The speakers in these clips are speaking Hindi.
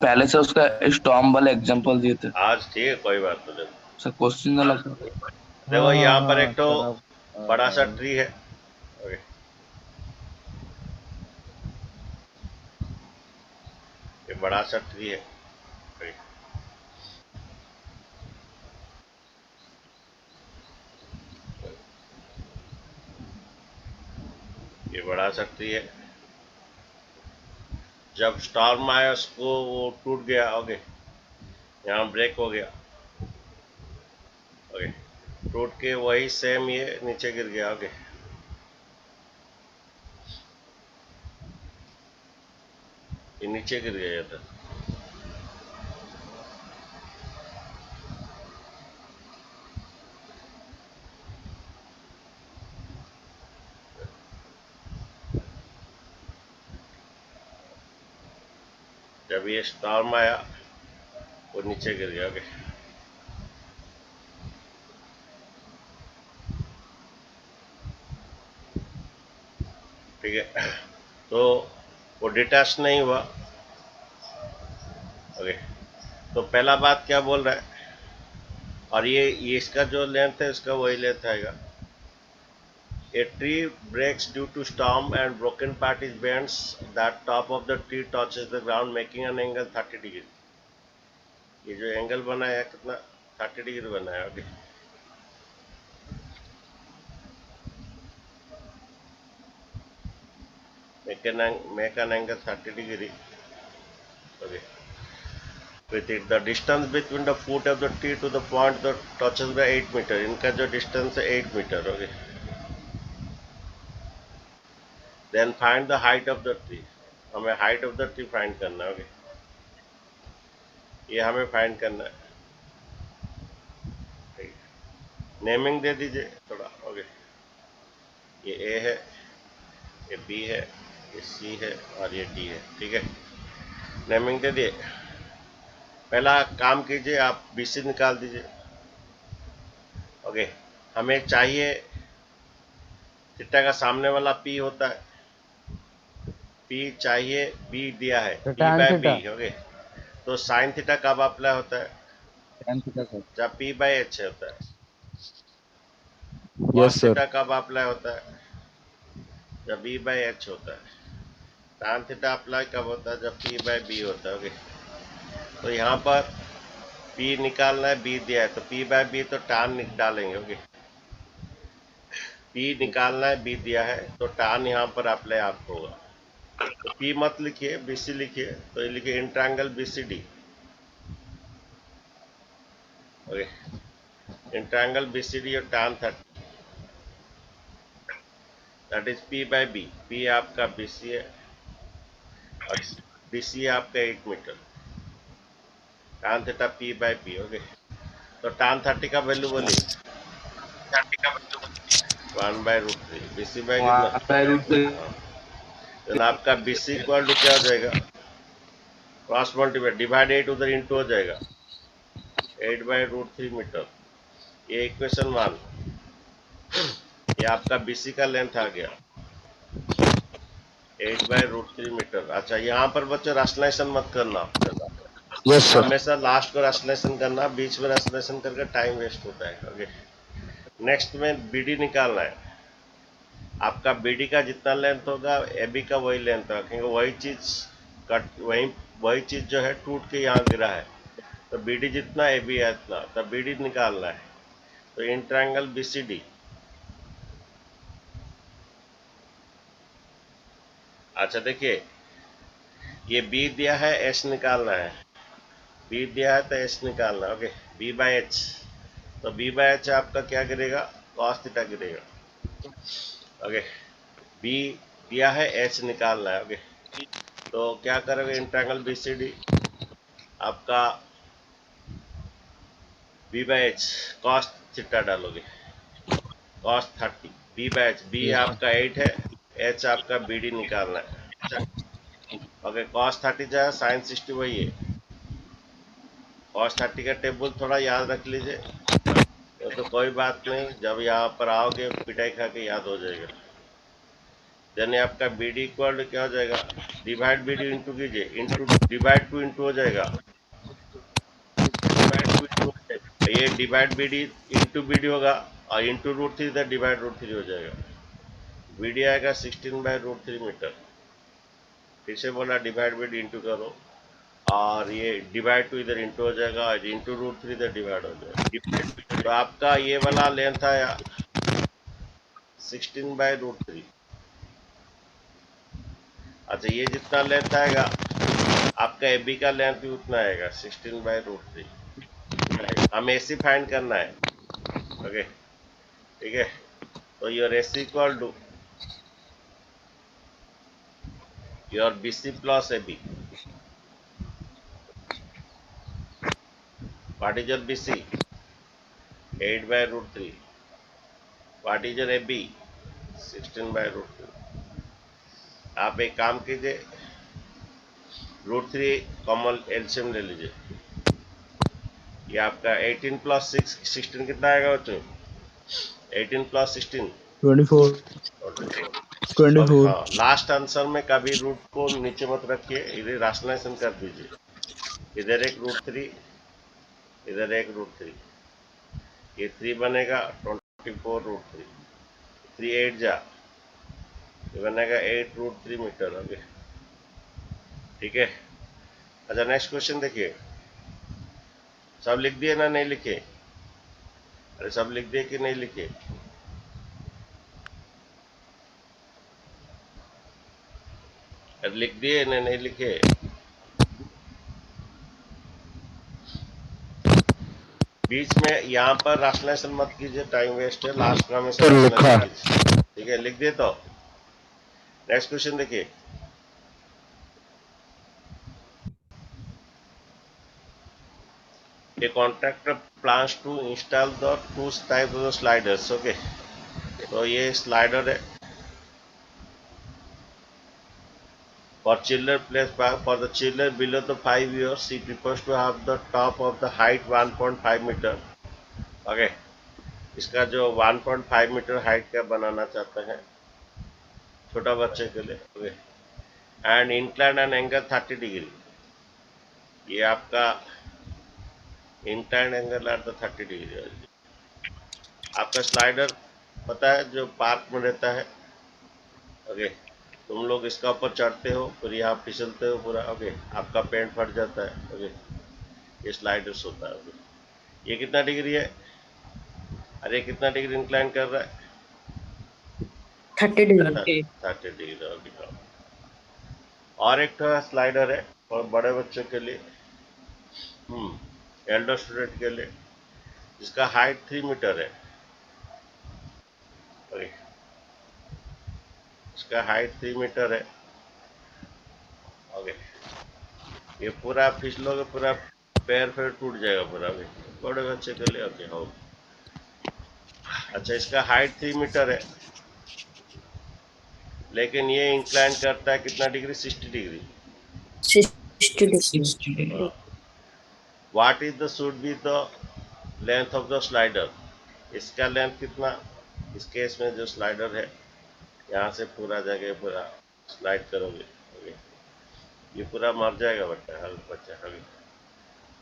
पहले से उसका स्टॉर्म वाले एग्जांपल दिए थे। आज ठीक है, कोई बात नहीं। सर क्वेश्चन ना लगा। देखो हाँ हाँ यहाँ पर हाँ एक तो सर अब बड़ा सा हाँ, ट्री है। ओके, ये बड़ा सा ट्री है। ओके, ये बड़ा सा ट्री है। जब स्टॉर्म आया उसको वो टूट गया। ओके, यहाँ ब्रेक हो गया। ओके, टूट के वही सेम ये नीचे गिर गया। ओके, ये नीचे गिर गया था। जब ये स्टॉर्म आया वो नीचे गिर गया। ओके, ठीक है। तो वो डिटैच नहीं हुआ। ओके, तो पहला बात क्या बोल रहा है, और ये इसका जो लेंथ है इसका वही लेंथ आएगा। A tree breaks due to storm and broken part is bends. That top of the tree touches the ground making an angle 30 degree. ये जो एंगल बना है कितना, 30 डिग्री बना है। Okay, make an angle 30 degree. Okay, with it the distance between the foot of the tree to the point that touches the 8 metre. इनका जो डिस्टेंस है 8 metre. Okay, then find the height of the tree। हमें height of the tree find करना है। ओके, ये हमें फाइंड करना है। नेमिंग दे दीजिए थोड़ा। ओके, ये ए है, ये बी है, ये सी है और ये डी है। ठीक है, नेमिंग दे दिए। पहला काम कीजिए, आप बीसी निकाल दीजिए। ओके, हमें चाहिए थीटा का सामने वाला पी होता है, पी चाहिए, बी दिया है P tan by B. Theta okay, तो साइन थीटा कब अप्लाई होता है, tan थीटा सर। जब पी बाय एच होता है। Yes cos sir. थीटा कब अप्लाई होता है, जब बी बाय एच होता है। tan थीटा अप्लाई कब होता है, जब पी बाय बी होता है। ओके, तो यहाँ पर पी निकालना है, बी दिया है तो पी बाय बी तो tan डालेंगे। ओके, पी निकालना है, बी दिया है तो tan यहाँ पर अप्लाई आपको होगा। तो पी मत लिखिए, बीसी लिखिए। तो ये लिखिए in triangle BCD. Okay, in triangle BCD और tan 30, that is P by B. P आपका बीसी है और बीसी आपका 8 metre. tan theta P by B. Okay, तो tan 30 का वैल्यू बोलिए, 1/√3। बीसी बाय कितना, वहां पे रूट पे हाँ। तो आपका बीसी इक्वल टू क्या हो जाएगा, क्रॉस मल्टीप्लाई डिवाइड 8 उधर इंटू हो जाएगा, 8/√3 मीटर। ये इक्वेशन 1। ये आपका बीसी का लेंथ आ गया 8/√3 मीटर। अच्छा, यहाँ पर बच्चों राशनलाइजेशन मत करना, यस सर। हमेशा लास्ट को राशनलाइजेशन करना, बीच में राशनलाइजेशन करके टाइम वेस्ट होता है। ओके, नेक्स्ट में बीडी निकालना है। आपका बीडी का जितना लेंथ होगा एबी का वही लेंथ होगा, क्योंकि वही चीज कट वही चीज जो है टूट के यहाँ गिरा है। तो बीडी जितना एबी है इतना, तो बीडी निकालना है। तो इंट्रायंगल बीसीडी। अच्छा देखिए, ये बी दिया है, एच निकालना है। बी दिया है तो एच निकालना है। Okay, B by H. तो बी बाय एच आपका क्या गिरेगा, कॉस थीटा गिरेगा। ओके, बी दिया है, एच निकालना है। ओके, तो क्या करोगे, इंट्रायंगल बीसीडी आपका B by H cos theta डालोगे, cos 30। B by H, B yes sir. आपका 8 है, एच आपका बी डी निकालना है। ओके, कॉस 30 जो है साइन 60 वही है। कॉस 30 का टेबल थोड़ा याद रख लीजिए, तो कोई बात नहीं, जब यहाँ पर आओगे पिटाई खा के याद हो जाएगा। देन आपका बी डी इक्वल क्या हो जाएगा, डिवाइड बी डी इंटू कीजिए, इंटू डिवाइड टू इंटू हो जाएगा, डिवाइड टू इंटू हो जाएगा, ये divide B D into B D होगा और इंटू रूट थ्री इधर डिवाइड रूट थ्री हो जाएगा, बी डी आएगा 16/√3 मीटर। फिर से बोला डिवाइड बी डी इंटू करो और ये डिवाइड टू इधर इंटू हो जाएगा और इंटू रूट थ्री इधर डिवाइड हो जाएगा। तो आपका ये वाला लेंथ आया 16/√3। अच्छा ये जितना लेंथ आएगा आपका ए बी का लेंथ भी उतना आएगा 16/√3। हमें ए सी फाइंड करना है। ओके ठीक है, तो your A C equal to your B C plus A B. What is your BC? 8/√3. What is your AB? 16/√3. आप एक काम कीजिए, √3 कॉमन एलसीएम ले लीजिए। ये आपका 18 प्लस 16 कितना आएगा बच्चों? 18 प्लस 16 24 24 हाँ, लास्ट आंसर में कभी रूट को नीचे मत रखिए, इधर राशनलाइजेशन कर दीजिए। इधर एक √3, इधर एक √3, ये 3 बनेगा 24√3, 3 8 जा, ये बनेगा 8√3 मीटर। ओके ठीक है। अच्छा नेक्स्ट क्वेश्चन देखिए, सब लिख दिए ना, नहीं लिखे? अरे सब लिख दिए कि नहीं लिखे? अरे लिख दिए ना, नहीं लिखे? बीच में यहाँ पर राशनलाइजेशन मत कीजिए, टाइम वेस्ट है, लास्ट में हमेशा राशनलाइजेशन कीजिए। ठीक है, लिख दिए तो नेक्स्ट क्वेश्चन देखिए, a contractor plans to install the two types of sliders। Okay तो ये स्लाइडर है for children place for the children below the 5 years, he prefers to have the top of the height 1.5 metre. Okay इसका जो 1.5 मीटर हाइट का बनाना चाहते हैं छोटा बच्चे के लिए। Okay and incline and angle 30 degree, ये आपका incline angle at the 30 degree. आपका स्लाइडर पता है जो पार्क में रहता है। ओके तुम लोग इसका ऊपर चढ़ते हो, फिर यहाँ फिसलते हो पूरा। ओके आपका पैंट फट जाता है। ओके ये स्लाइडर्स होता है। ओके ये कितना डिग्री है? अरे कितना डिग्री इंक्लाइन कर रहा है? 30 डिग्री। 30 डिग्री। ओके और एक स्लाइडर है और बड़े बच्चों के लिए, एल्डर स्टूडेंट के लिए, जिसका हाइट 3 मीटर है। ओके इसका हाइट 3 मीटर है। ओके ये पूरा फिसलोगे पूरा पैर फिर टूट जाएगा पूरा भी, बड़े बच्चे के लिए। ओके हो अच्छा इसका हाइट 3 मीटर है, लेकिन ये इंक्लाइन करता है कितना degree? 60 degree. 60 degree. What is the should be the length of the slider? इसका लेंथ कितना? इस केस में जो स्लाइडर है यहाँ से पूरा जगह पूरा स्लाइड करोगे। ओके ये पूरा मर जाएगा बच्चा। ओके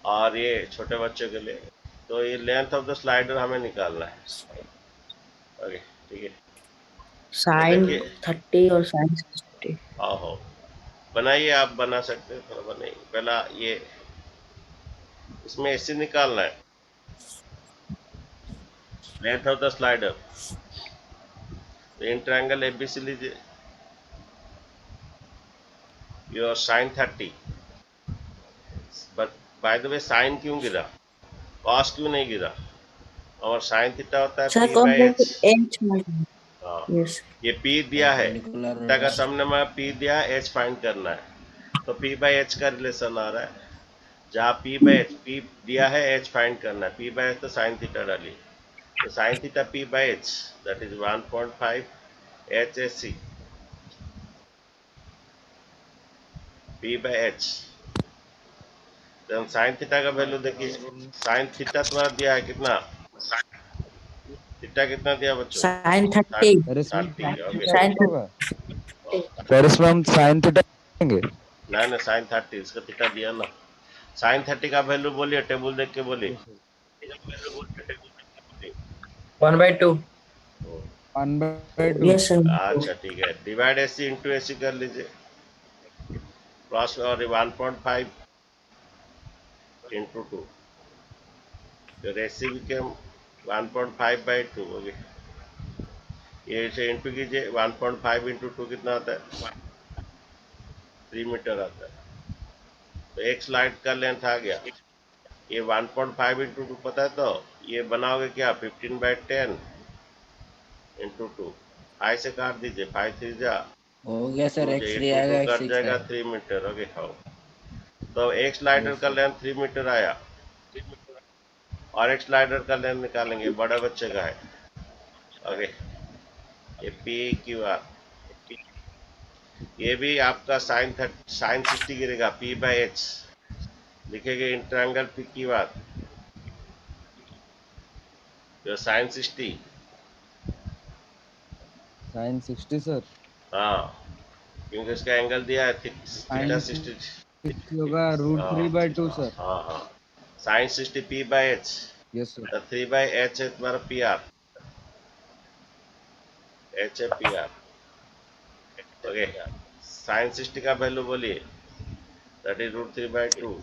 और ये छोटे बच्चों के लिए, तो ये लेंथ ऑफ द स्लाइडर हमें निकालना है। ओके ठीक है, साइन देखिए 30 और साइन 60। आओ बनाइए, आप बना सकते हैं, थोड़ा बनाइए। पहला ये इसमें ऐसे निकालना है लेंथ ऑफ द स्लाइडर। तो इन ट्रायंगल एबीसी लीजिए, your sine 30, but by the way sine क्यों गिरा, कॉस क्यों नहीं गिरा? और साइन थीटा होता है सर पी कौन बाई एच। एच हाँ यस ये पी दिया है, थीटा का सामने में पी दिया है, एच फाइंड करना है। तो पी बाई एच का रिलेशन आ रहा है, जहाँ पी बाई एच, पी दिया है एच फाइंड करना है, पी बाई एच तो साइन थीटा डालिए, तो sine theta P by H that is 1.5 H S C P by H. Sine theta का वैल्यू देखिए, साइन थीटा तुम्हारा दिया है कितना? थीटा कितना दिया बच्चों? साइन 30। 30। ओके साइन होगा पेरिस में हम साइन थीटा लेंगे। ना साइन 30 इसका थीटा दिया ना। साइन 30 का वैल्यू बोलिए, टेबल देख के बोलिए। 1/2। ओ, 1/2। Yes sir. अच्छा ठीक है, डिवाइड एसी इंटू एसी कर लीजिए। क्रॉस और 1.5 इंटू 2, फिर एसी बिकेम 1.5/2 हो गया। ये इसे इंटू कीजिए, 1.5 इंटू 2 कितना आता है? 3 मीटर आता है। तो एक स्लाइड का लेंथ आ गया। ये 1.5 इंटू 2 पता है, तो ये बनाओगे क्या? 15/10 इंटू 2। 5 से काट दीजिए, 5 3 जा हो गया सर, 2, एक्स ये रे 2 आएगा, 2 एक्स कट सिक्स जाएगा, आएगा। 3 मीटर। ओके हाँ, तो एक स्लाइडर यस का सर। लेंथ 3 मीटर आया, और एक स्लाइडर का लेंथ निकालेंगे, बड़े बच्चे का है। ओके, ये पी क्यू आर, ये भी आपका साइन 60 गिरेगा, P/H लिखेंगे in triangle P Q R, जो साइन 60। Sine 60 sir. हाँ, क्योंकि इसका एंगल दिया है थीटा साइन 60। 60 होगा √3/2 सर। हाँ हाँ, साइन 60 P/H, यस सर। तो 3/H है तुम्हारा पी आर, एच है पी आर। ओके, साइन 60 का वैल्यू बोलिए, दैट इज √3/2,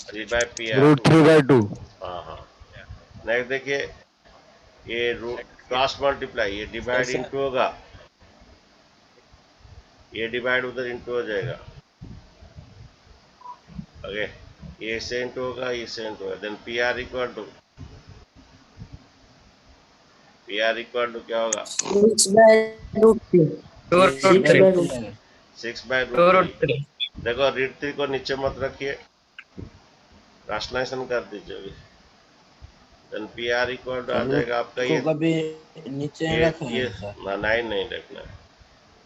3/PR2। √3/2। हाँ हाँ, नेक्स्ट देखिए, ये रूट क्रॉस मल्टीप्लाई, ये डिवाइड यस सर। इंटू होगा, ये डिवाइड उधर इंटू हो जाएगा। ओके, ये से इंटू होगा, ये से इंटू होगा, then P R equal to क्या होगा? 6/√3। Six six by by root three root आएगा। 6/√3। देखो √3 को नीचे मत रखिए, राशनलाइजेशन कर दीजिए अभी। Then P R equal to आ रूट जाएगा आपका को ये कभी नीचे नहीं ये रखेंगे सर। नहीं नहीं रखना है,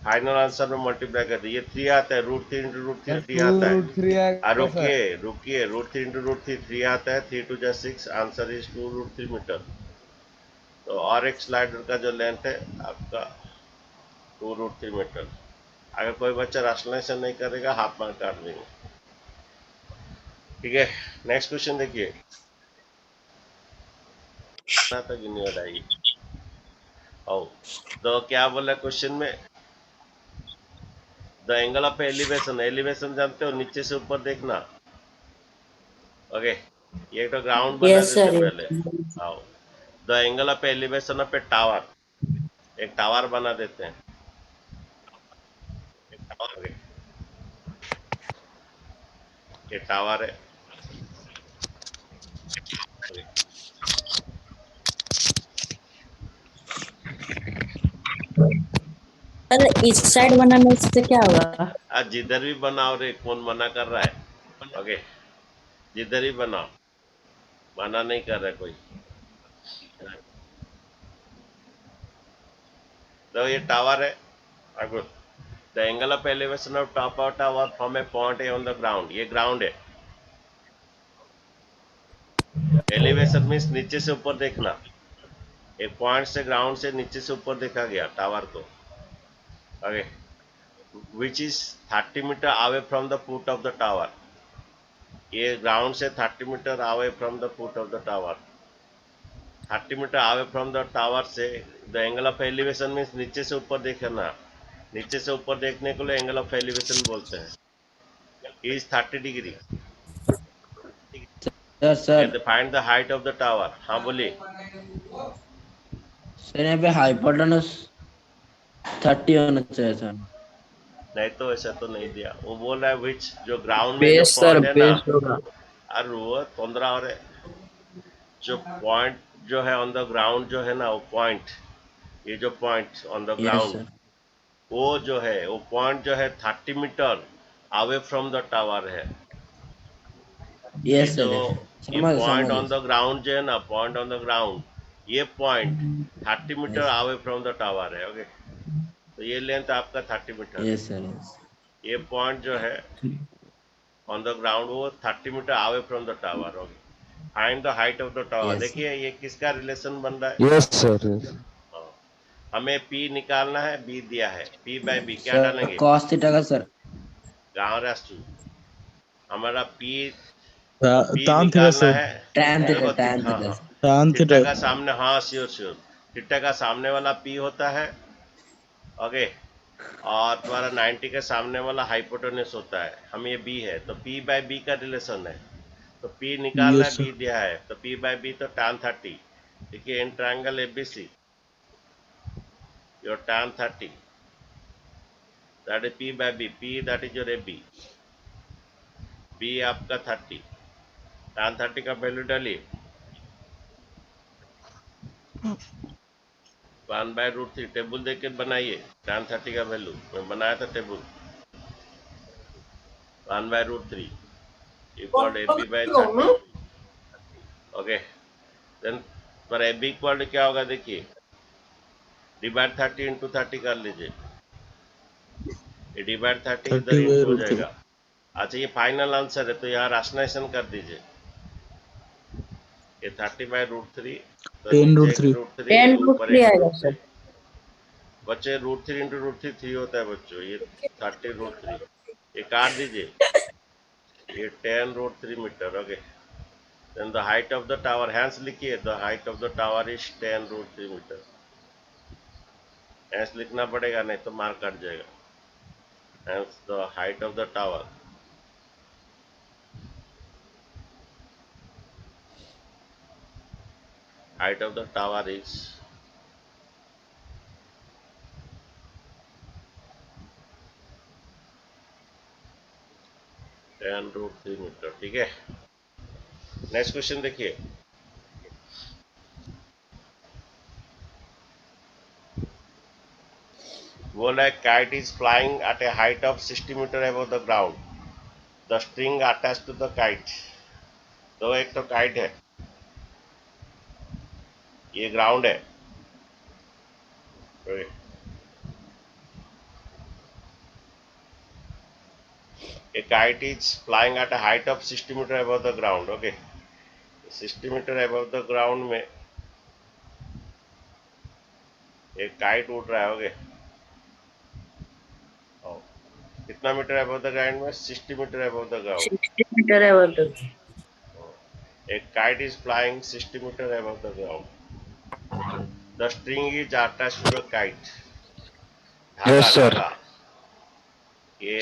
फाइनल आंसर में मल्टीप्लाई कर दीजिए। 3 आता है, √3 इंटू √3 सर 3 आता है। 2√3 आएगा सर। रुकिए रुकिए, √3 इंटू √3 3 आता है, 3 2 जा 6, आंसर इज 2√3 मीटर। तो और एक स्लाइडर का जो लेंथ है आपका 2√3 मीटर। अगर कोई बच्चा राशनलाइजेशन नहीं करेगा, हाफ मार्क काट देंगे। ठीक है, नेक्स्ट क्वेश्चन देखिए, ना तक गिनने आएगी। ओ, तो क्या बोला क्वेश्चन में? The angle of elevation, elevation जानते हो, नीचे से ऊपर देखना। ओके, ये तो ग्राउंड बना यस देते सर। पहले। आओ, the angle of elevation of A tower, एक टावर बना देते हैं। ओके, ये टावर है। ओके, सर इस साइड बनाने से क्या होगा? आज जिधर भी बनाओ रे, कौन मना कर रहा है? ओके, जिधर ही बनाओ, मना नहीं कर रहा है कोई। तो ये टावर है। अगर the angle of elevation of top of tower from A point A on the ground, ये ग्राउंड है। एलिवेशन मीन्स नीचे से ऊपर देखना, एक पॉइंट से, ग्राउंड से नीचे से ऊपर देखा गया टावर को। Okay, which is 30 metre away from the foot of the tower, ये ग्राउंड से 30 metre away from the foot of the tower. 30 metre away from the tower से, the angle of elevation means नीचे से ऊपर देखना, नीचे से ऊपर देखने को लिए एंगल ऑफ एलिवेशन बोलते हैं। Is 30 degree. Sir sir and find the height of the tower. हाँ बोलिए। सर, यहाँ पे हाइपोटेनस 30 होना चाहिए सर। नहीं तो ऐसा तो नहीं दिया, वो बोल रहा है विच, जो ग्राउंड में जो बेस सर, पॉइंट है ना, बेस होगा। और वो 15 और है, जो पॉइंट जो है ऑन द ग्राउंड जो है ना, वो पॉइंट, ये जो point on the yes ground, sir. वो जो है, वो पॉइंट जो है 30 metre away from the tower है। ये यस जो, सर, ये समझ पॉइंट समझ ऑन द ग्राउंड जो है ना, पॉइंट ऑन द ग्राउंड, ये point 30 metre yes away from the tower है। ओके, तो ये लेंथ आपका 30 मीटर है। Yes sir. यस ये पॉइंट जो है ऑन द ग्राउंड, वो 30 metre away from the tower. Okay, find the height of the tower. Yes देखिए ये किसका रिलेशन बन रहा है? Yes sir. हाँ, हमें P निकालना है, B दिया है, P बाय B क्या सर डालेंगे? cos थीटा का सर गांव राष्ट्र हमारा P tan थीटा निकालना सर, है। tan देखो थीटा tan हाँ थीटा हाँ tan थीटा थीटा। का सामने, हाँ श्योर श्योर, थीटा का सामने वाला P होता है, ओके, और तुम्हारा 90 के सामने वाला हाइपोटेन्यूस होता है। हम ये B है तो P बाय B का रिलेशन है, तो P निकालना है, यस सर। B दिया है तो P बाय B तो tan 30। देखिए in triangle ABC your tan 30 that is P by B, P that is your AB, B आपका 30, tan 30 का वैल्यू डालिए 1/√3, टेबल देख के बनाइए tan 30 का वैल्यू, मैं बनाया था table 1/√3 equal AB by 30, okay. Then पर AB इक्वल क्या होगा देखिए, डिवाइड 30 इंटू 30 कर लीजिए, ये डिवाइड 30 इधर 30 बाई इंटू हो रूट 3, जाएगा। अच्छा ये फाइनल आंसर है तो यहाँ राशनाइजेशन कर दीजिए, ये 30/√3 तो 10 नीचे रूट एक 3। √3 10 रूट ऊपर 3 एक आएगा √3, सर। बच्चे √3 इंटू √3 3 होता है बच्चों, ये 30√3, ये काट दीजिए, ये 10√3 metre, okay. Then the height of the tower, hence लिखिए, the height of the tower is 10√3 metre, hence लिखना पड़ेगा नहीं तो मार्क कट जाएगा। Hence the height of the tower, height of the tower is 10√3 metre, ठीक है। नेक्स्ट क्वेश्चन देखिए, बोला है kite is flying at a height of 60 metre above the ground, the string attach to the kite. तो एक तो काइट है, ये ग्राउंड है, a kite is flying at a height of 60 metre above the ground, okay. 60 metre above the ground में एक काइट उड़ रहा है, ओके। कितना मीटर above the ground में? 60 metre above the ground। 60 metre है वो तो। A kite is flying 60 meter above the ground. The string is attached to the kite. धागा यस सर। धागा ये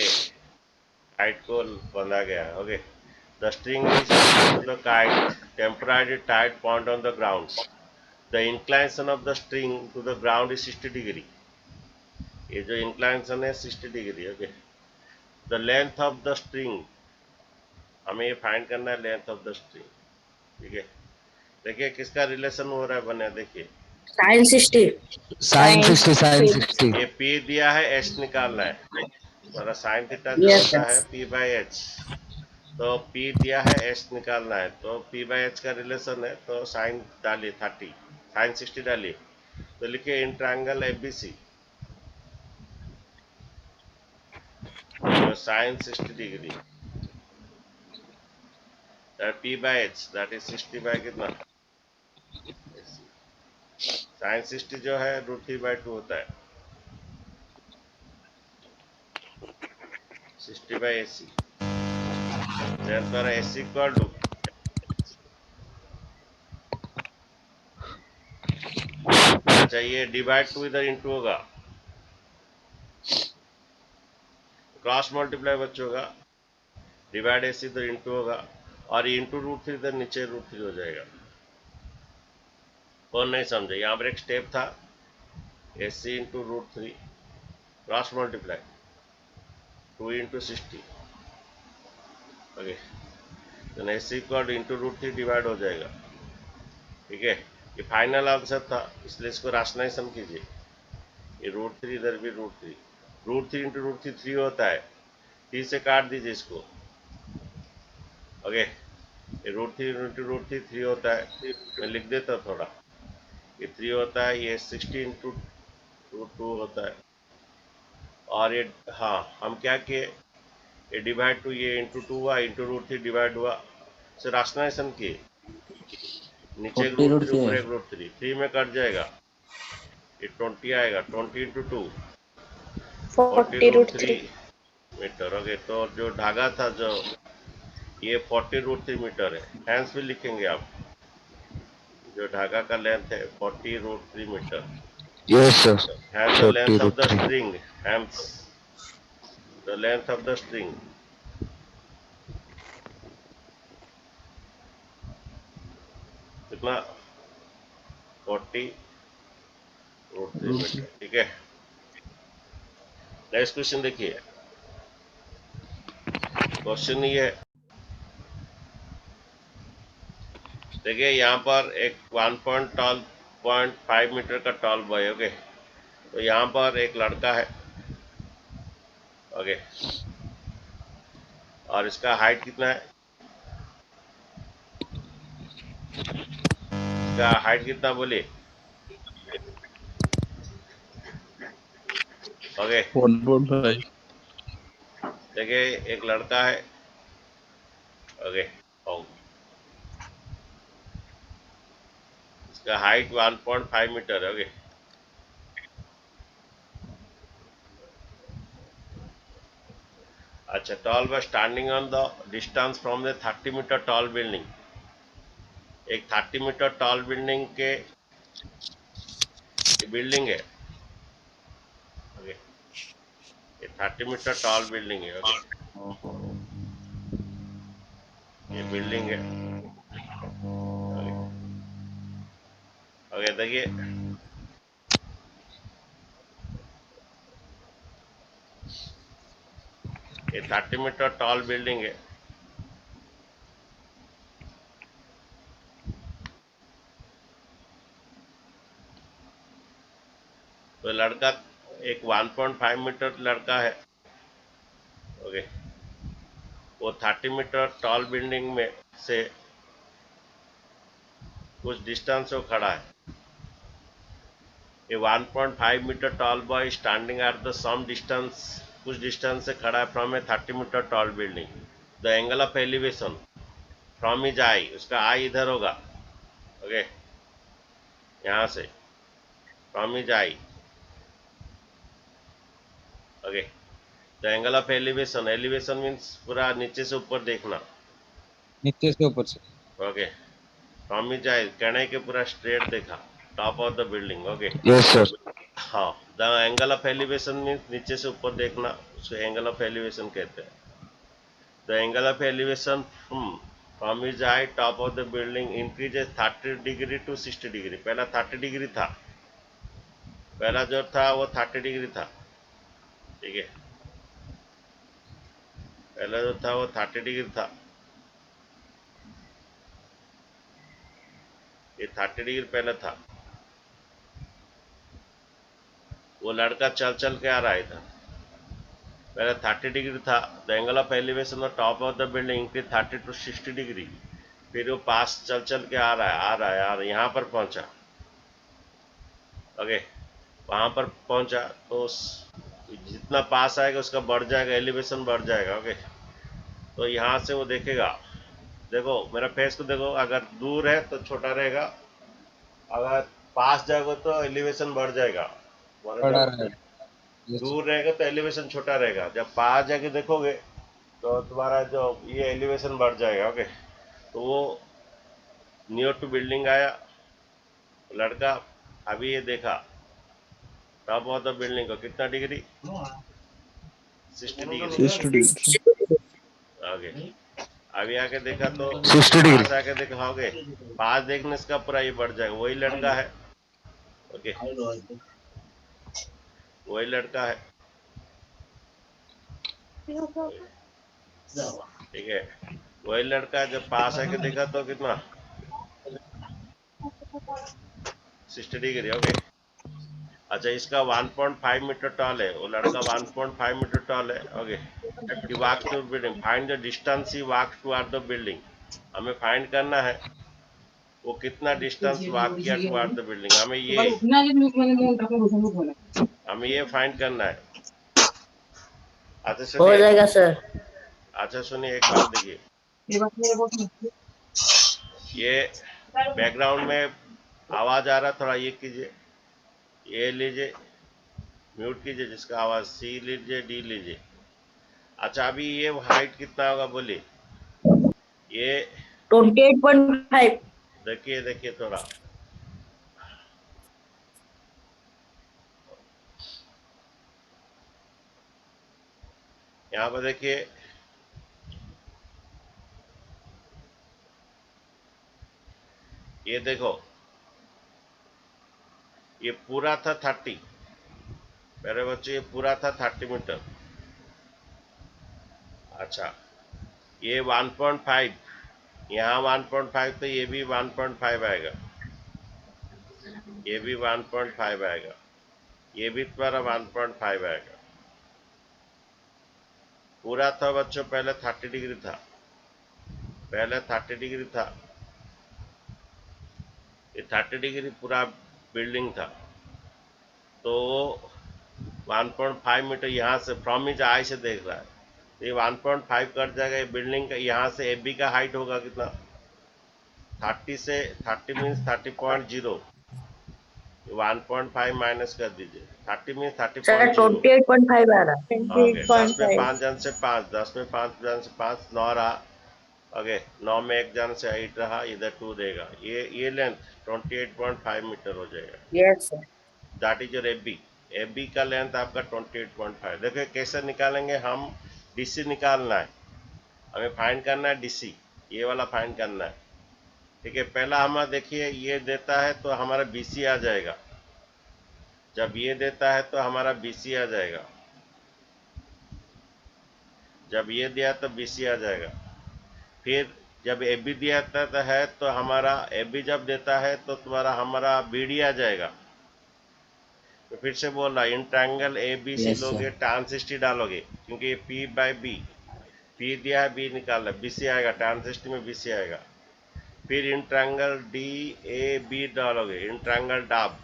काइट को बांधा गया है, okay. The string is attached to the kite, temporarily tied point on the ground. The inclination of the string to the ground is 60 degree. ये जो inclination है 60 degree, okay. The length of the string, हमें ये फाइंड करना है लेंथ ऑफ द स्ट्रिंग, ठीक है। देखिए किसका रिलेशन हो रहा है बने, देखिए sin 60 sin 60, sin 60। ये P दिया है, H निकालना है, हमारा साइन थीटा जो यस होता सर। है P बाई एच, तो P दिया है, H निकालना है, तो P बाई एच का रिलेशन है, तो साइन डालिए 30, साइन 60 डालिए, तो लिखिए इन ट्रायंगल ABC जो sine 60 degree that P by H that is 60 by कितना, साइन 60 जो है √3/2 होता है, 60 बाई AC, देन पर AC इक्वल टू, अच्छा ये डिवाइड 2 इधर इंटू होगा, क्रॉस मल्टीप्लाई बच्चों का, डिवाइड AC इधर इंटू होगा, और इंटू √3 इधर नीचे √3 हो जाएगा। कौन नहीं समझे, यहाँ पर एक स्टेप था, AC into √3 cross multiply 2 into 60, okay. तो AC इक्वल इंटू √3 डिवाइड हो जाएगा, ठीक है। ये फाइनल आंसर था, इसलिए इसको राशनाइजेशन कीजिए, ये √3 इधर भी √3 इंटू √3 3 होता है, 3 से काट दीजिए इसको, ओके। ये √3 इंटू √3 3 होता है, मैं लिख देता हूँ थोड़ा, ये 3 होता है, ये 60 इंटू √2 होता है, और ये हाँ हम क्या किए, ये डिवाइड 2 ये इंटू 2 हुआ, इंटू √3 डिवाइड हुआ, से राशनाइजेशन किए, नीचे एक 40 √3 रूट 3 ऊपर है एक √3, 3 में कट जाएगा, ये 20 आएगा, 20 इंटू 2 40 root 3. मीटर। ओके, तो जो धागा था जो ये 40 √3 मीटर है, हैंस भी लिखेंगे आप। जो धागा का लेंथ है 40 √3 metre. Yes, sir. Hence the 40 length of root the 3. String, hence the length of the string. कितना? 40 √3 मीटर। ठीक है, नेक्स्ट क्वेश्चन देखिए। क्वेश्चन ये है, देखिए यहाँ पर एक 1.5 मीटर का टॉल बॉय। ओके, तो यहाँ पर एक लड़का है। ओके, और इसका हाइट कितना है? इसका हाइट कितना बोलिए? ओके, 1.5. देखिए एक लड़का है। ओके, और इसका हाइट 1.5 मीटर है। ओके, अच्छा, tall boy standing on the distance from the 30 metre tall building. एक 30 मीटर टॉल बिल्डिंग के बिल्डिंग है। ओके, ये 30 मीटर टॉल बिल्डिंग है। ओके, ये बिल्डिंग है। ओके, ओके, देखिए ये 30 मीटर टॉल बिल्डिंग है। तो लड़का एक 1.5 मीटर लड़का है। ओके, वो 30 मीटर टॉल बिल्डिंग में से कुछ डिस्टेंस से खड़ा है। ये 1.5 metre tall boy standing at the some distance, कुछ डिस्टेंस से खड़ा है from a 30 metre tall building. The angle of elevation from his eye, उसका आई इधर होगा। ओके, यहाँ से from his eye. Okay, the angle of elevation, elevation means पूरा नीचे से ऊपर देखना। नीचे से ऊपर से। ओके, फ्रॉम हिज आई कहने के पूरा स्ट्रेट देखा, top of the building. Okay, Yes, sir. हाँ, the angle of elevation means नीचे से ऊपर देखना, उसको एंगल ऑफ एलिवेशन कहते हैं। The angle of elevation from his eye top of the building increases 30 degree to 60 degree. पहला 30 डिग्री था, पहला जो था वो 30 डिग्री था। ठीक है, पहला जो था वो 30 डिग्री था। ये 30 डिग्री पहले था। वो लड़का चल चल के आ रहा है इधर, पहले 30 डिग्री था। The angle of elevation of top of the building increase 30 to 60 degree. फिर वो पास चल चल के आ रहा है, आ रहा है, आ रहा है, यहाँ पर पहुंचा। ओके, वहां पर पहुंचा तो जितना पास आएगा उसका बढ़ जाएगा, एलिवेशन बढ़ जाएगा। ओके, तो यहाँ से वो देखेगा, देखो मेरा फेस को देखो, अगर दूर है तो छोटा रहेगा, अगर पास जाएगा तो एलिवेशन बढ़ जाएगा। बड़ा रहेगा। Yes, sir. दूर रहेगा तो एलिवेशन छोटा रहेगा। जब पास जाके देखोगे तो तुम्हारा जो ये एलिवेशन बढ़ जाएगा। ओके, तो वो नियर टू बिल्डिंग आया लड़का। अभी ये देखा टॉप ऑफ द बिल्डिंग को कितना डिग्री, 60 डिग्री। 60 degree. ओके, अभी आके देखा तो 60 degree. पास आके देखा, ओके, पास देखने से का पूरा ये बढ़ जाएगा। वही लड़का है। ओके, वही लड़का है। ठीक है, वही लड़का है। जब पास आके देखा तो कितना, 60 डिग्री। ओके, अच्छा, इसका 1.5 मीटर टॉल है, वो लड़का 1.5 मीटर टॉल है। Okay, he walks to building, find the distance he walks toward the building। हमें फाइंड करना है वो कितना डिस्टेंस वॉक किया टुवर्ड द बिल्डिंग। हमें ये फाइंड करना है। अच्छा हो सुनिए, जाएगा सर। अच्छा सुनिए, एक बात देखिए, ये बैकग्राउंड में आवाज आ रहा, थोड़ा ये कीजिए। ये लीजिए, म्यूट कीजिए जिसका आवाज, सी लीजिए, डी लीजिए। अच्छा अभी ये हाइट कितना होगा बोलिए? ये 28.5। देखिए देखिए थोड़ा, यहाँ पर देखिए, ये देखो, ये पूरा था 30, मेरे बच्चे ये पूरा था 30 मीटर। अच्छा ये 1.5, यहाँ 1.5, तो ये भी 1.5 आएगा, ये भी 1.5 आएगा, ये भी तुम्हारा 1.5 आएगा। पूरा था बच्चों, पहले 30 डिग्री था, पहले 30 डिग्री था, ये 30 डिग्री पूरा बिल्डिंग था, तो 1.5 मीटर यहाँ से फ्रॉम हिज आई से देख रहा है, तो ये 1.5 कट जाएगा। ये बिल्डिंग का यहाँ से एफ बी का हाइट होगा कितना? 30 से 30 मीन्स 30.0, 1.5 माइनस कर दीजिए, 30 मीन्स सर 30.0। 28.5 आ रहा है। ओके 10 में 28.5। 5 जन से 5, 10 में 5 जन से 5, 9 रहा। ओके 9 में 1 जन से 8 रहा, इधर 2 देगा, ये लेंथ 28.5 मीटर हो जाएगा। Yes sir. That is your F B का लेंथ आपका 28.5। देखिए कैसे निकालेंगे हम, डीसी निकालना है हमें, फाइंड करना है डीसी, ये वाला फाइंड करना है। ठीक है, पहला हमारा देखिए ये देता है तो हमारा बीसी आ जाएगा, जब ये देता है तो हमारा बीसी आ जाएगा, जब ये दिया तो बीसी आ जाएगा। फिर जब ए बी दिया है तो हमारा ए बी जब देता है तो तुम्हारा हमारा बी डी आ जाएगा। तो फिर से बोल रहा, in triangle A B C Yes, sir. लोगे tan 60 डालोगे, क्योंकि ये पी बाई बी, पी दिया है बी निकालना, बी सी आएगा, tan 60 में बी सी आएगा। फिर in triangle D A B डालोगे, इन ट्रायंगल डाब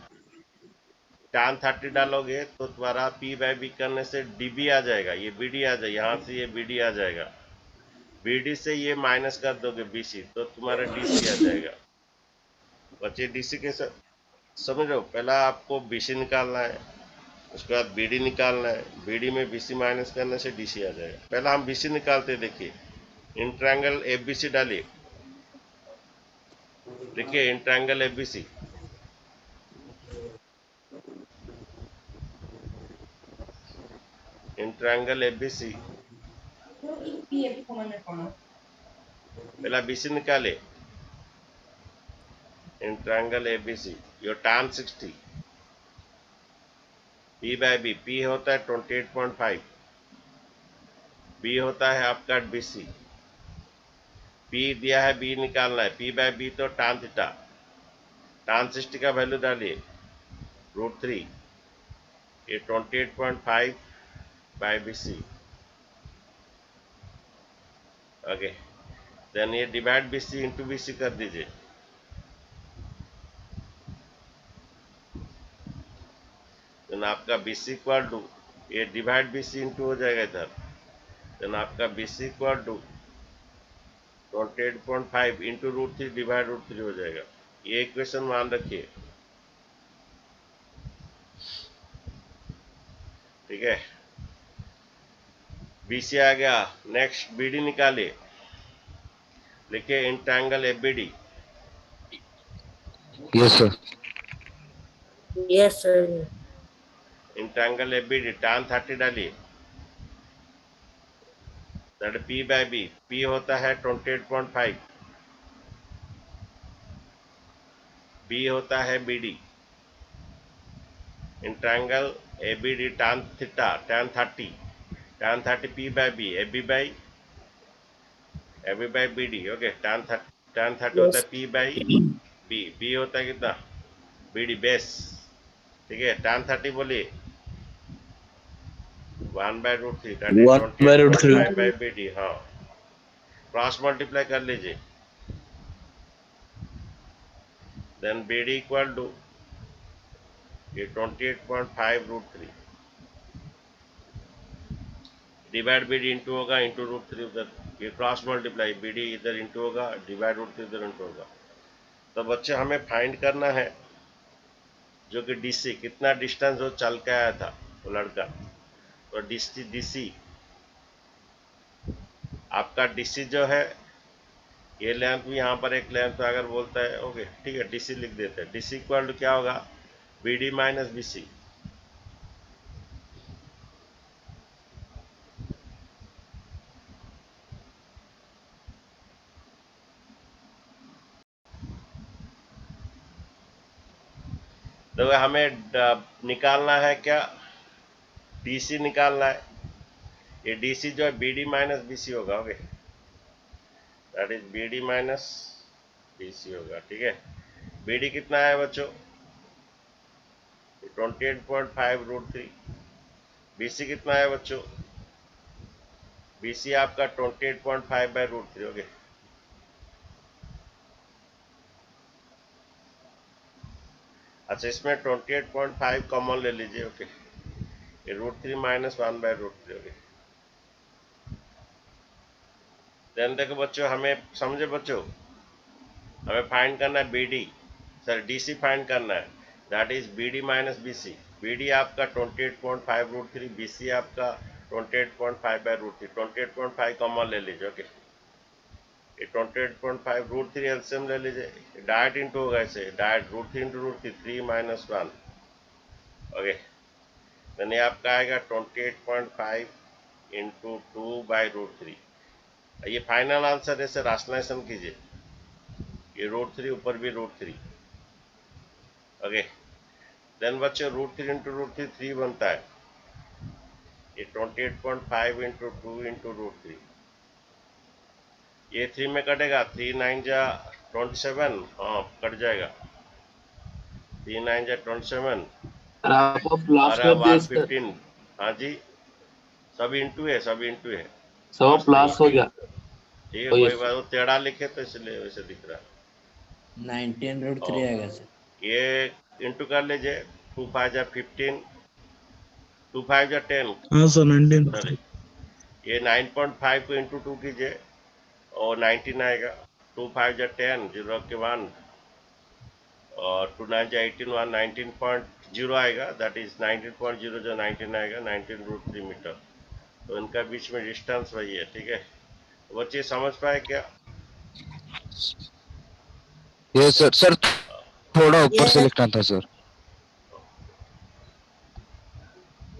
tan 30 डालोगे तो तुम्हारा पी बाई बी करने से डी बी आ जाएगा, ये बी डी आ जाएगा, यहाँ से ये बी डी आ जाएगा, बी डी से ये माइनस कर दोगे बी सी, तो तुम्हारा डी सी आ जाएगा। बच्चे डी सी कैसे समझो, पहला आपको बी सी निकालना है, उसके बाद बी डी निकालना है, बी डी में बी सी माइनस करने से डी सी आ जाएगा। पहला हम बी सी निकालते, देखिए in triangle F B C डालिए, देखिए in triangle F B C, in triangle F B C, पहला बी सी निकाले, in triangle F B C, your tan 60, P by B, P होता है 28.5, बी होता है आपका बी सी, पी दिया है बी निकालना है, पी बाई बी तो tan थीटा, tan 60 का वैल्यू डालिए √3, ये 28.5 by B C. Okay then ये divide B C into B C कर दीजिए, देन आपका बी सी इक्वल टू, ये डिवाइड बी सी इंटू हो जाएगा इधर, देन आपका B C equal to 28.5 into √3 divide √3 हो जाएगा। ये इक्वेशन मान रखिए, ठीक है। बी सी आ गया, नेक्स्ट बी डी निकालिए, लिखिए in triangle F B D, Yes, sir. Yes sir. In triangle F B D tan 30 डालिए, that P by B, P होता है 28.5, बी होता है B D, in triangle A B D tan theta, tan 30 P by B, A B by B D. Okay tan 30 होता है yes. P by B, B होता है कितना? बी डी बेस, ठीक है। tan 30 बोलिए 1/√3, that is 1/√3. 28.5 by B D. हाँ क्रॉस मल्टीप्लाई कर लीजिए, then B D equal to ये 28.5 √3 डिवाइड बी डी इंटू होगा, इंटू √3 उधर, ये क्रॉस मल्टीप्लाई, बी डी इधर इंटू होगा, डिवाइड √3 इधर इंटू होगा। तो बच्चे हमें फाइंड करना है जो कि डीसी कितना डिस्टेंस वो चल के आया था वो लड़का, तो डीसी डीसी आपका डीसी जो है, ये लेंथ भी यहाँ पर एक लेंथ अगर बोलता है, ओके ठीक है, डीसी लिख देते हैं। डीसी इक्वल टू क्या होगा, बीडी माइनस बीसी। तो हमें निकालना है क्या, डीसी निकालना है। ये डीसी जो है बीडी माइनस बीसी होगा, okay, that is BD minus BC होगा, ठीक है। बीडी कितना है बच्चों, 28.5√3। बीसी कितना है बच्चों, बीसी आपका 28.5/√3, ओके। अच्छा, इसमें 28.5 कॉमन ले लीजिए, ओके, ये √3 - 1/√3, ओके। देन देखो बच्चों, हमें समझे बच्चों, हमें फाइंड करना है बीडी, सर डीसी फाइंड करना है, that is BD minus BC. BD आपका 28.5√3, बीसी आपका 28.5/√3, 28.5 कॉमन ले लीजिए, ओके। ये 28.5 एलसीएम ले लीजिए, डायट इंटू होगा, ऐसे डायट √3 × √3, 3 - 1, ओके। देन ये आपका आएगा 28.5 × 2/√3। ये फाइनल आंसर, ऐसे राशनलाइजेशन कीजिए, ये √3 ऊपर भी √3, ओके। देन बच्चों √3 × √3 3 बनता है, ये 28.5 × 2 × √3, ये 3 में कटेगा, 3 9 जा 27, हाँ कट जाएगा, 3 9 जा 27 सर आपको प्लस और कर दिए सर, 115, हाँ जी, सब इंटू है, सब इंटू है, सब प्लस नहीं प्लस हो है, गया। ठीक है, तो ये कोई बात, वो टेढ़ा लिखे तो इसलिए वैसे दिख रहा है। 19√3 आएगा सर। ये इंटू कर लीजिए, 2 5 जा 15, 2 5 जा 10, हाँ सर 19 सॉरी, ये 9.5 को इंटू 2 कीजिए और 19 आएगा, 2 5 जा 10, 0 के 1 और 2 9 जा 18, 1 19.0 आएगा, दैट इज 19.0 जो 19 आएगा, 19√3 मीटर। तो इनका बीच में डिस्टेंस वही है, ठीक है। तो बच्चे समझ पाए क्या, यस सर। सर थोड़ा ऊपर से Yes. लिखना था सर,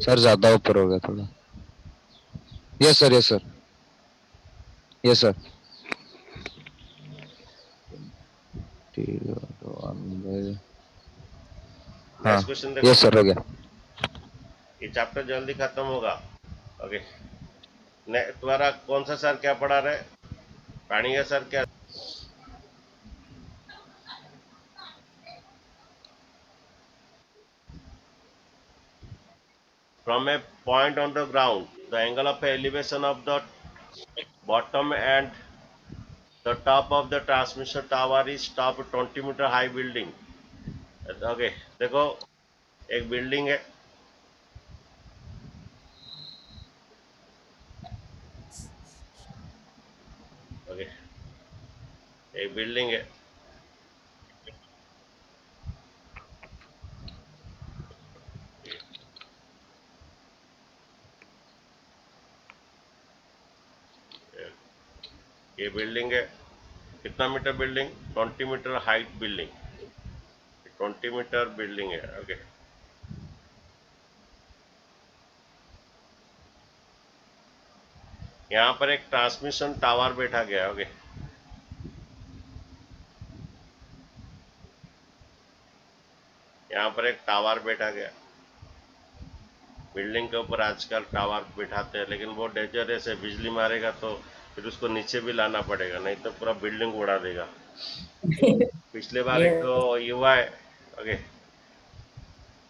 सर ज्यादा ऊपर हो गया थोड़ा। Yes sir, yes sir, yes sir. ठीक है, तो हाँ, नेक्स्ट क्वेश्चन देखो, यस सर हो गया। ये चैप्टर जल्दी खत्म होगा, ओके। तुम्हारा कौन सा सर क्या पढ़ा रहे, पाणिया सर क्या, from a point on the ground, the angle of elevation of the bottom and the top of the transmission tower is top 20-meter high building, okay. देखो एक बिल्डिंग है, ओके, एक बिल्डिंग है, ये बिल्डिंग है, कितना metre building, 20 metre height building, 20 metre building है, ओके। यहाँ पर एक ट्रांसमिशन टावर बैठा गया, ओके। यहाँ पर एक टावर बैठा गया, बिल्डिंग के ऊपर आजकल टावर बिठाते हैं, लेकिन वो डेंजर है, बिजली मारेगा तो फिर उसको नीचे भी लाना पड़ेगा, नहीं तो पूरा बिल्डिंग उड़ा देगा। पिछले बार एक Yes. तो युवा है, ओके,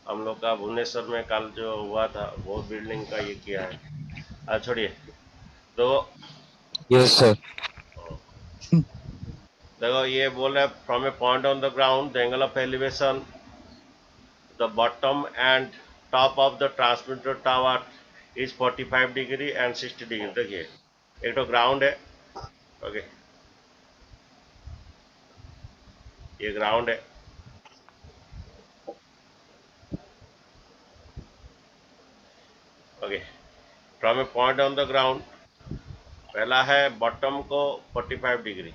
हम लोग का भुवनेश्वर में कल जो हुआ था, वो बिल्डिंग का ये किया है, छोड़िए। तो यस सर। देखो ये बोल रहे, from A point on the ground the angle of elevation the bottom and top of the transmitter tower is 45 degree and 60 degree. देखिए एक तो ग्राउंड है, ओके, ये ग्राउंड है, from A point on the ground, पहला है बॉटम को 45 degree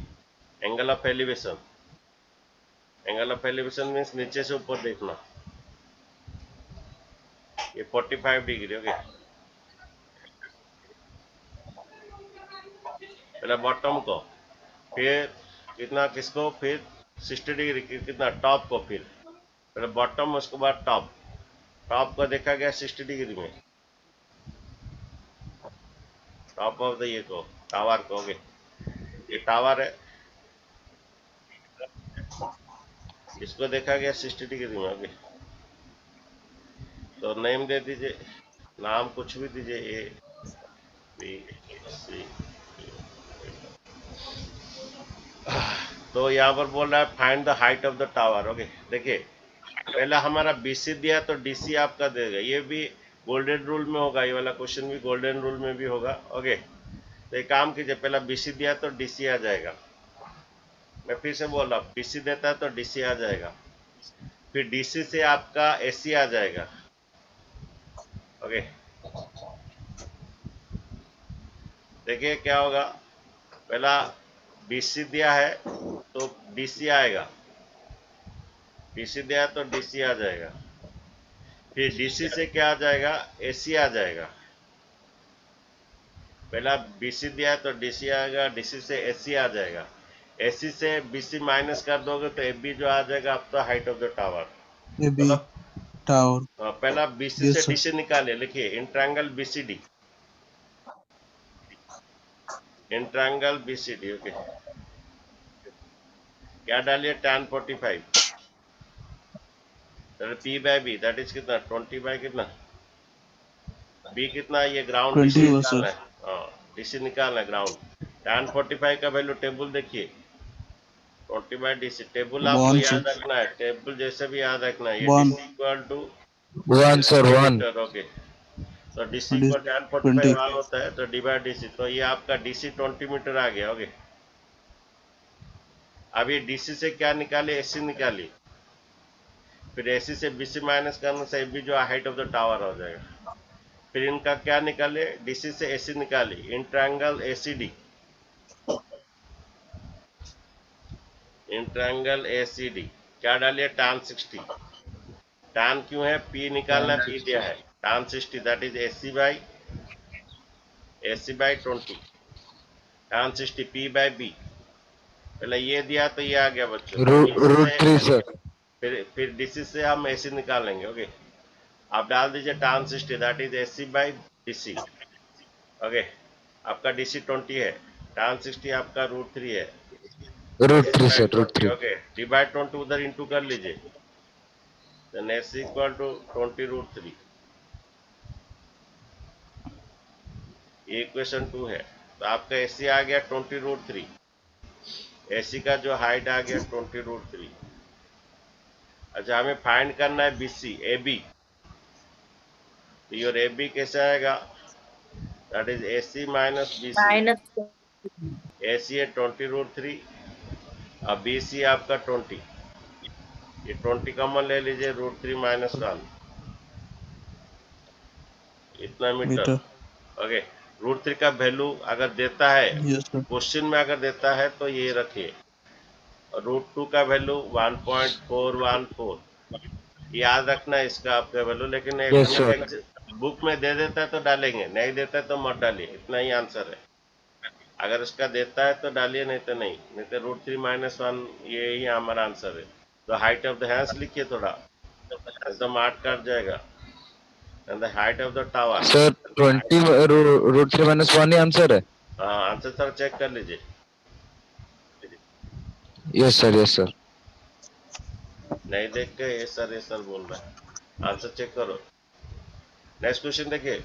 angle of elevation. Angle of elevation means नीचे से ऊपर देखना, ये 45 डिग्री। ओके, पहले बॉटम को, फिर कितना किसको, फिर 60 डिग्री कितना टॉप को, फिर पहले बॉटम उसके बाद टॉप। टॉप को देखा गया 60 डिग्री में, टॉप ऑफ द ये को टावर को। ओके, ये टावर है, इसको देखा गया 60 डिग्री में। ओके, तो नेम दे दीजिए, नाम कुछ भी दीजिए, ए बी सी। तो यहाँ पर बोल रहा है find the height of the tower. Okay, देखिए पहला हमारा बीसी दिया तो डीसी आपका देगा, ये भी गोल्डन रूल में होगा, ये वाला क्वेश्चन भी गोल्डन रूल में भी होगा। ओके, तो एक काम कीजिए, पहला बीसी दिया तो डीसी आ जाएगा। मैं फिर से बोल रहा हूँ, बीसी देता है तो डीसी आ जाएगा, फिर डीसी से आपका एसी आ जाएगा। ओके, देखिए क्या होगा, पहला बीसी दिया है तो डीसी आएगा, डीसी दिया तो डीसी आ जाएगा, फिर डीसी से क्या आ जाएगा, एसी आ जाएगा। पहला बीसी दिया है तो डीसी आएगा, डीसी से एसी आ जाएगा, एसी से बीसी माइनस कर दोगे तो एबी जो आ जाएगा आपका हाइट ऑफ द टावर। मतलब टावर। पहला बीसी से डीसी निकाले, लिखिए in triangle BCD, in triangle BCD. Okay, क्या डालिए, tan 45, P by B that is कितना, 20 बाय कितना, बी कितना, ये ग्राउंड डीसी निकालना है। हाँ, डीसी निकालना है ग्राउंड। tan 45 का वैल्यू टेबल देखिए, 20 बाय डीसी। टेबल आपको याद रखना है, टेबल जैसे भी याद रखना है, ये DC equal to 1 sir 1 okay, तो डीसी को tan 45 वन होता है, तो डिवाइड डीसी, तो ये आपका डीसी 20 मीटर आ गया। ओके, अब ये डीसी से क्या निकाले, एसी निकाली, फिर एसी से बीसी माइनस करने से एबी जो हाइट ऑफ द टावर हो जाएगा। फिर इनका क्या निकाले, डीसी से एसी निकाली, in triangle ACD, in triangle ACD क्या डालिए, tan 60। tan क्यों है, पी निकालना, पी दिया है, tan 60 that is AC by 20, tan 60 P by B. पहले ये दिया तो ये आ गया बच्चों, root 3 sir। फिर डीसी से हम एसी निकालेंगे। ओके, आप डाल दीजिए tan 60 that is AC by DC. Okay, आपका डीसी 20 है, tan 60 आपका √3 है, root 3 sir root 3। Okay, divide 20 उधर इंटू कर लीजिए, देन एस इक्वल टू 20 √3। ये इक्वेशन 2 है, तो आपका एसी आ गया 20 √3, एसी का जो हाइट आ गया 20 √3। अच्छा, हमें फाइंड करना है बीसी, एबी, योर एबी कैसे आएगा, that is AC minus BC. Minus AC है 20 √3, अब बीसी आपका 20, ये 20 कॉमन ले लीजिए, √3 - 1, इतना मीटर। ओके, √3 का वैल्यू अगर देता है क्वेश्चन में, अगर देता है तो ये रखिए, √2 का वैल्यू 1.414, याद रखना है इसका आपका वैल्यू। लेकिन Yes, sir। बुक में दे देता है तो डालेंगे, नहीं देता है तो मत डालिए, इतना ही आंसर है। अगर इसका देता है तो डालिए, नहीं तो नहीं, नहीं तो √3 - 1, ये ही हमारा आंसर है। तो हाइट ऑफ द हैंड्स लिखिए थोड़ा, एकदम मार्क कट जाएगा, and the height of the tower. sir 20 root 3 minus 1 he answer है। हाँ, आंसर सर चेक कर लीजिए। yes sir। नहीं देख के ये सर बोल रहा है, आंसर चेक करो। नेक्स्ट क्वेश्चन देखिए,